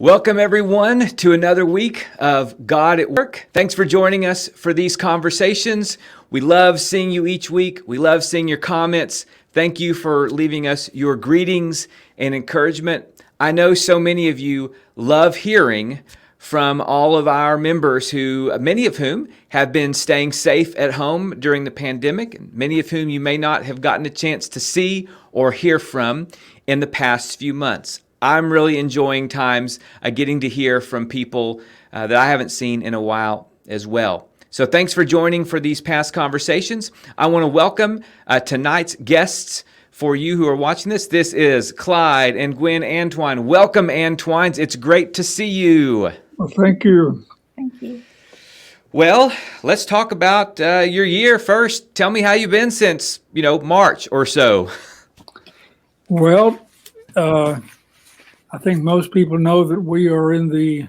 Welcome, everyone, to another week of God at Work. Thanks for joining us for these conversations. We love seeing you each week. We love seeing your comments. Thank you for leaving us your greetings and encouragement. I know so many of you love hearing from all of our members many of whom have been staying safe at home during the pandemic, and many of whom you may not have gotten a chance to see or hear from in the past few months. I'm really enjoying times getting to hear from people that I haven't seen in a while as well. So thanks for joining for these past conversations. I want to welcome tonight's guests. For you who are watching this, this is Clyde and Gwen Antwine. Welcome, Antwines. It's great to see you. Well, thank you. Thank you. Well, let's talk about your year first. Tell me how you've been since, March or so. Well, I think most people know that we are in the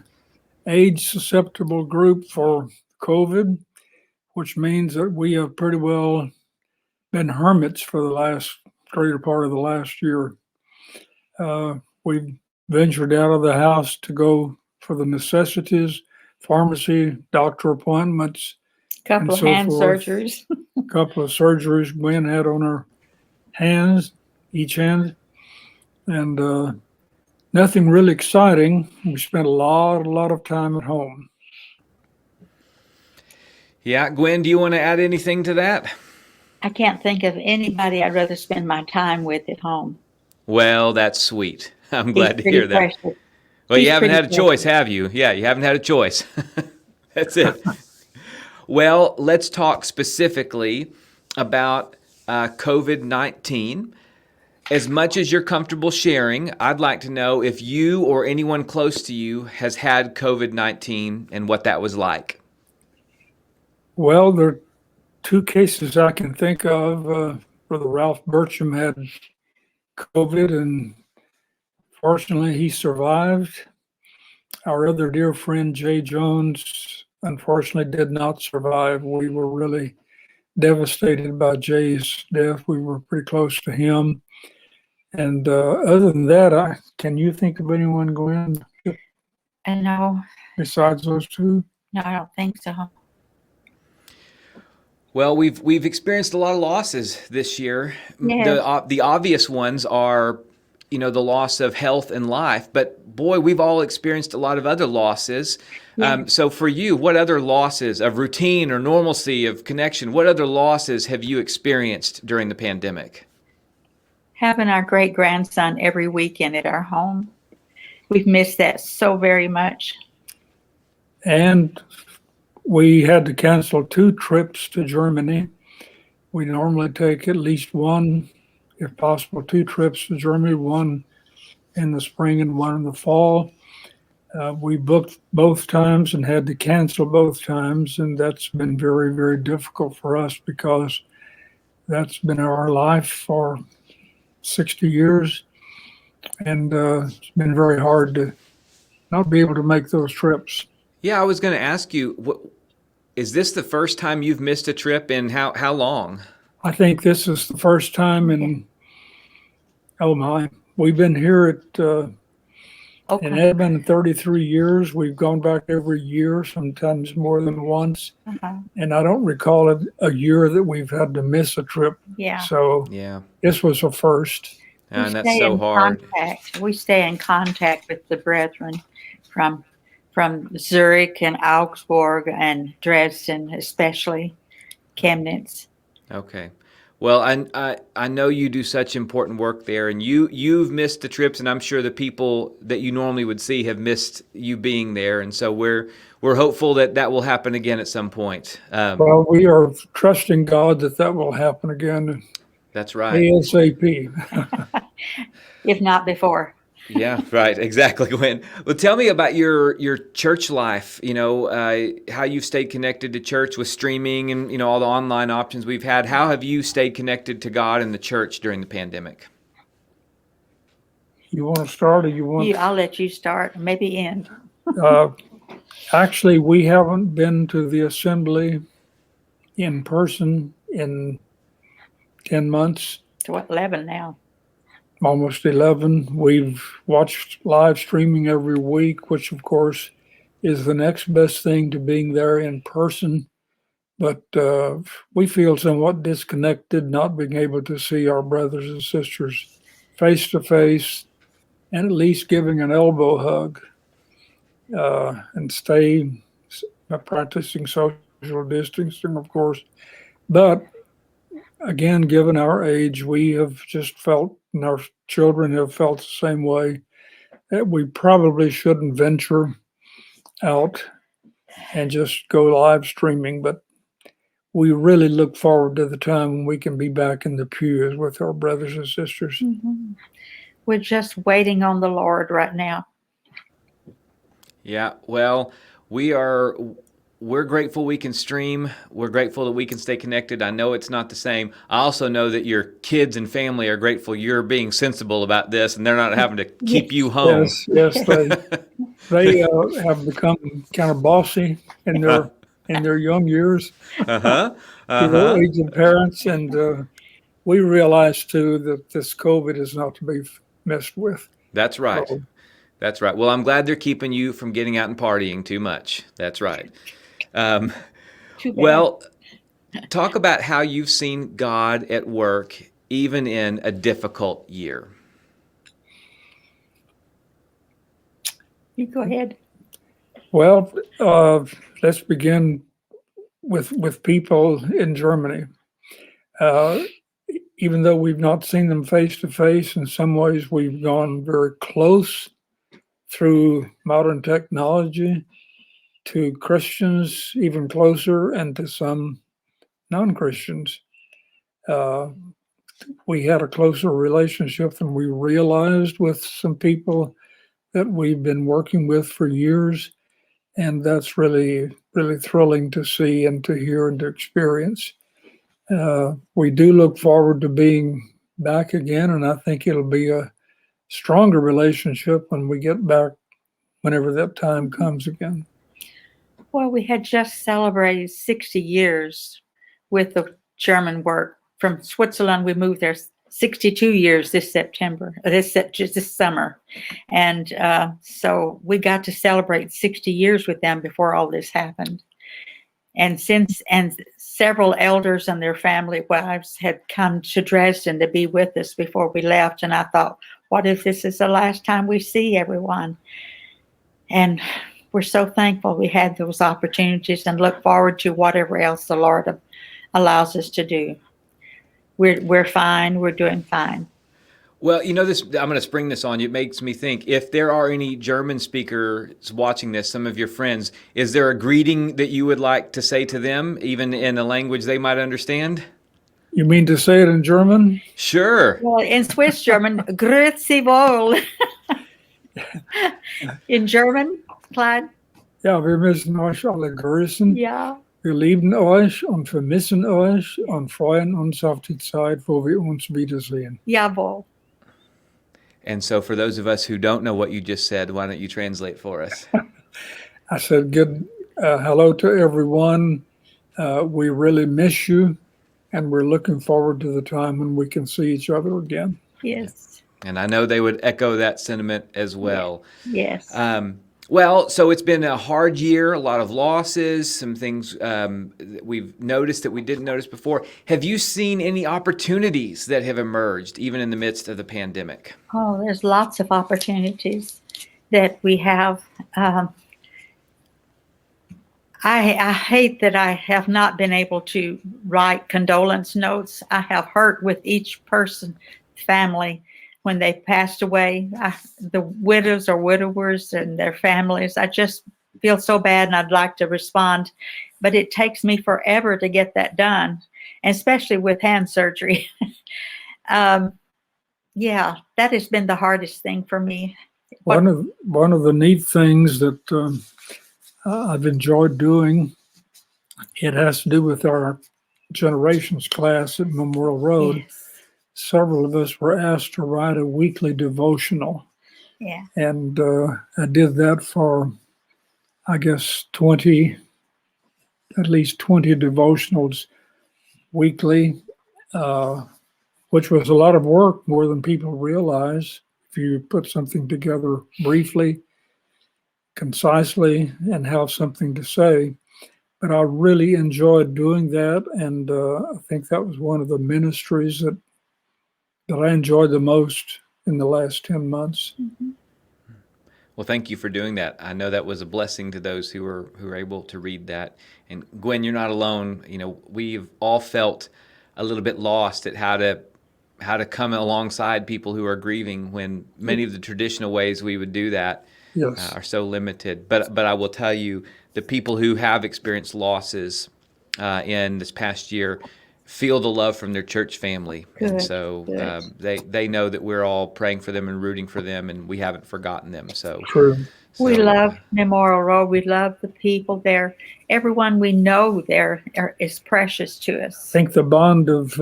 age-susceptible group for COVID, which means that we have pretty well been hermits for the greater part of the last year. We've ventured out of the house to go for the necessities, pharmacy, doctor appointments, Couple of so hand forth. surgeries. A couple of surgeries Gwen had on her hands, each hand, and nothing really exciting. We spent a lot of time at home. Yeah, Gwen, do you want to add anything to that? I can't think of anybody I'd rather spend my time with at home. Well, that's sweet. I'm glad to pretty hear that. precious. Well, you He's haven't pretty had a choice, precious. have you? Yeah, you haven't had a choice. That's it. Well, let's talk specifically about COVID-19. As much as you're comfortable sharing, I'd like to know if you or anyone close to you has had COVID-19 and what that was like. Well, there are two cases I can think of. Brother Ralph Burcham had COVID, and fortunately he survived. Our other dear friend Jay Jones unfortunately did not survive. We were really devastated by Jay's death. We were pretty close to him. And other than that, can you think of anyone, Gwen, No, besides those two? I don't think so. Well, we've experienced a lot of losses this year. Yes. The obvious ones are, the loss of health and life. But boy, we've all experienced a lot of other losses. Yes. So for you, what other losses of routine or normalcy of connection? What other losses have you experienced during the pandemic? Having our great grandson every weekend at our home. We've missed that so very much. And we had to cancel 2 trips to Germany. We normally take at least one, if possible, 2 trips to Germany, one in the spring and one in the fall. We booked both times and had to cancel both times, and that's been very, very difficult for us because that's been our life for 60 years, and it's been very hard to not be able to make those trips. Yeah, I was going to ask you, is this the first time you've missed a trip in how long? I think this is the first time we've been here in Okay. Edmond 33 years. We've gone back every year, sometimes more than once. Uh-huh. And I don't recall a year that we've had to miss a trip. Yeah. So Yeah, this was a first. and that's stay so in hard. contact. We stay in contact with the brethren from Zurich and Augsburg and Dresden, especially Chemnitz. Okay. Well, I know you do such important work there, and you've missed the trips, and I'm sure the people that you normally would see have missed you being there, and so we're hopeful that will happen again at some point. Well, we are trusting God that will happen again That's right. ASAP. If not before. Yeah, right. Exactly, Gwen. Well, tell me about your church life, how you've stayed connected to church with streaming and, all the online options we've had. How have you stayed connected to God and the church during the pandemic? You want to start or you want? I'll let you start, maybe end. Actually, we haven't been to the assembly in person in 10 months. To what, 11 now? almost 11. We've watched live streaming every week, which of course is the next best thing to being there in person. But we feel somewhat disconnected, not being able to see our brothers and sisters face to face, and at least giving an elbow hug, and stay practicing social distancing, of course. But again, given our age, we have just felt, and our children have felt the same way, that we probably shouldn't venture out and just go live streaming. But we really look forward to the time when we can be back in the pews with our brothers and sisters. Mm-hmm. We're just waiting on the Lord right now. Yeah, well, we're grateful we can stream. We're grateful that we can stay connected. I know it's not the same. I also know that your kids and family are grateful you're being sensible about this and they're not having to keep you home. Yes, they have become kind of bossy in their young years. Age of parents, and we realize too that this COVID is not to be messed with. That's right. So, That's right. Well, I'm glad they're keeping you from getting out and partying too much. That's right. Well, talk about how you've seen God at work even in a difficult year. You go ahead. Well, let's begin with people in Germany. Even though we've not seen them face to face, in some ways we've gone very close through modern technology to Christians, even closer, and to some non-Christians. We had a closer relationship than we realized with some people that we've been working with for years. And that's really, really thrilling to see and to hear and to experience. We do look forward to being back again, and I think it'll be a stronger relationship when we get back, whenever that time comes again. Well, we had just celebrated 60 years with the German work. From Switzerland, we moved there 62 years this summer. And so we got to celebrate 60 years with them before all this happened. And several elders and their family wives had come to Dresden to be with us before we left. And I thought, what if this is the last time we see everyone? And we're so thankful we had those opportunities and look forward to whatever else the Lord allows us to do. We're fine. We're doing fine. Well, I'm going to spring this on you. It makes me think, if there are any German speakers watching this, some of your friends, is there a greeting that you would like to say to them, even in a language they might understand? You mean to say it in German? Sure. Well, in Swiss German, Grüezi wohl. In German, Clyde? Ja, wir müssen euch alle grüßen. Ja. Wir lieben euch und vermissen euch und freuen uns auf die Zeit, wo wir uns wiedersehen. Jawohl. And so for those of us who don't know what you just said, why don't you translate for us? I said, good hello to everyone. We really miss you, and we're looking forward to the time when we can see each other again. Yes. And I know they would echo that sentiment as well. Yes. Well, so it's been a hard year, a lot of losses, some things that we've noticed that we didn't notice before. Have you seen any opportunities that have emerged, even in the midst of the pandemic? Oh, there's lots of opportunities that we have. I hate that I have not been able to write condolence notes. I have hurt with each person, family, when they passed away, the widows or widowers and their families. I just feel so bad, and I'd like to respond, but it takes me forever to get that done, especially with hand surgery. Yeah, that has been the hardest thing for me. One of the neat things that I've enjoyed doing, it has to do with our generations class at Memorial Road. Yes. Several of us were asked to write a weekly devotional. Yeah. And I did that for, I guess, at least 20 devotionals weekly. which was a lot of work, more than people realize. If you put something together briefly, concisely, and have something to say. But I really enjoyed doing that, and I think that was one of the ministries that I enjoyed the most in the last 10 months. Mhm. Well, thank you for doing that. I know that was a blessing to those who were able to read that. And Gwen, you're not alone. You know, we've all felt a little bit lost at how to come alongside people who are grieving when many of the traditional ways we would do that Yes. are so limited. But I will tell you, the people who have experienced losses in this past year feel the love from their church family, and Good, so good. they know that we're all praying for them and rooting for them, and we haven't forgotten them. So True. We so, love Memorial Road. We love the people there. Everyone we know there is precious to I us. think the bond of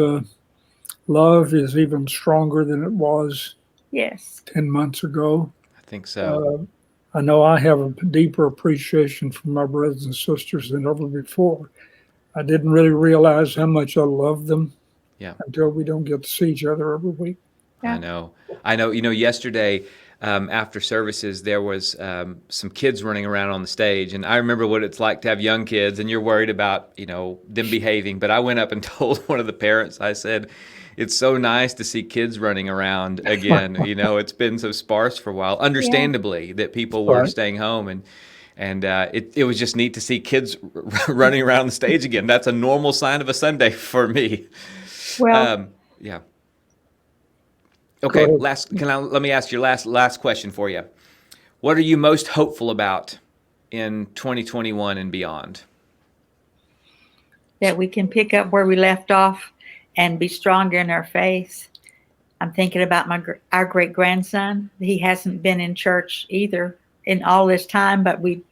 love is even stronger than it was Yes. 10 months ago. I think so. I know I have a deeper appreciation for my brothers and sisters than ever before. I didn't really realize how much I love them Yeah. until we don't get to see each other every week. I know. You know, yesterday after services, there was some kids running around on the stage, and I remember what it's like to have young kids, and you're worried about, you know, them behaving. But I went up and told one of the parents, I said, "It's so nice to see kids running around again. You know, it's been so sparse for a while. Understandably, that people were Right. staying home, and it was just neat to see kids running around the stage again. That's a normal sign of a Sunday for me." Well, Yeah. Go Okay, ahead. let me ask your last question for you. What are you most hopeful about in 2021 and beyond? that we can pick up where we left off and be stronger in our faith. I'm thinking about our great grandson. He hasn't been in church either in all this time, and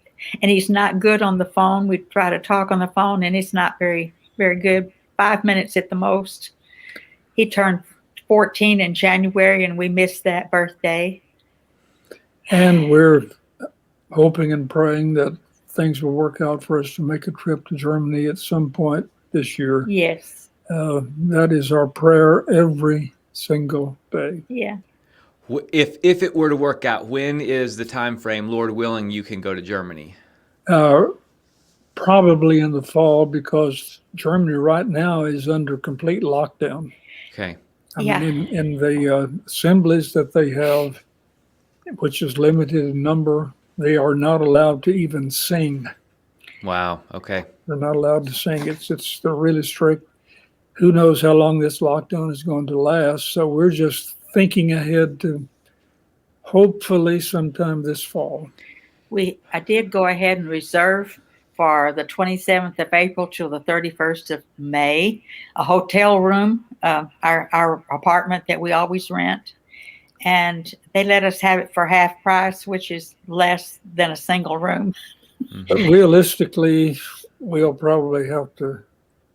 he's not good on the phone. We try to talk on the phone, and it's not very, very good. 5 minutes at the most. He turned 14 in January, and we missed that birthday. And we're hoping and praying that things will work out for us to make a trip to Germany at some point this year. Yes. That is our prayer every single day. Yeah. If it were to work out, when is the time frame, Lord willing, you can go to Germany? Probably in the fall, because Germany right now is under complete lockdown. Okay. I Yeah. mean, in the assemblies that they have, which is limited in number, they are not allowed to even sing. Wow. Okay. They're not allowed to sing. They're really strict. Who knows how long this lockdown is going to last? So we're just thinking ahead to hopefully sometime this fall. I did go ahead and reserve for the 27th of April till the 31st of May, a hotel room, our apartment that we always rent. And they let us have it for half price, which is less than a single room. But realistically, we'll probably have to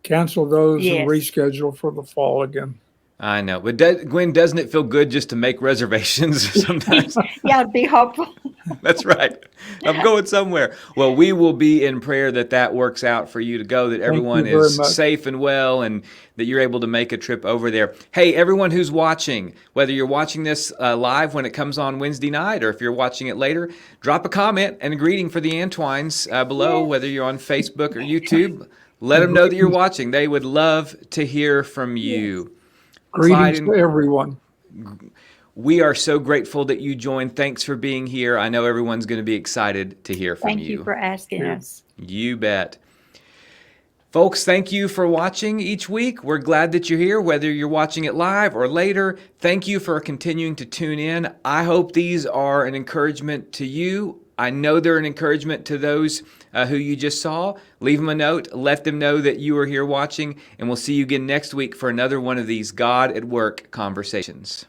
cancel those and Yes. reschedule for the fall again. I know. But Gwen, doesn't it feel good just to make reservations sometimes? Yeah, be hopeful. That's right. I'm going somewhere. Well, we will be in prayer that works out for you to go, that everyone you very is much. safe and well, and that you're able to make a trip over there. Hey, everyone who's watching, whether you're watching this live when it comes on Wednesday night, or if you're watching it later, drop a comment and a greeting for the Antwines below, Yes. whether you're on Facebook or YouTube. Let them know that you're watching. They would love to hear from you. Clyde Greetings and- to everyone. We are so grateful that you joined. Thanks for being here. I know everyone's going to be excited to hear from Thank you for asking us. You bet. Folks, thank you for watching each week. We're glad that you're here, whether you're watching it live or later. Thank you for continuing to tune in. I hope these are an encouragement to you. I know they're an encouragement to those who you just saw. Leave them a note. Let them know that you are here watching, and we'll see you again next week for another one of these God at Work conversations.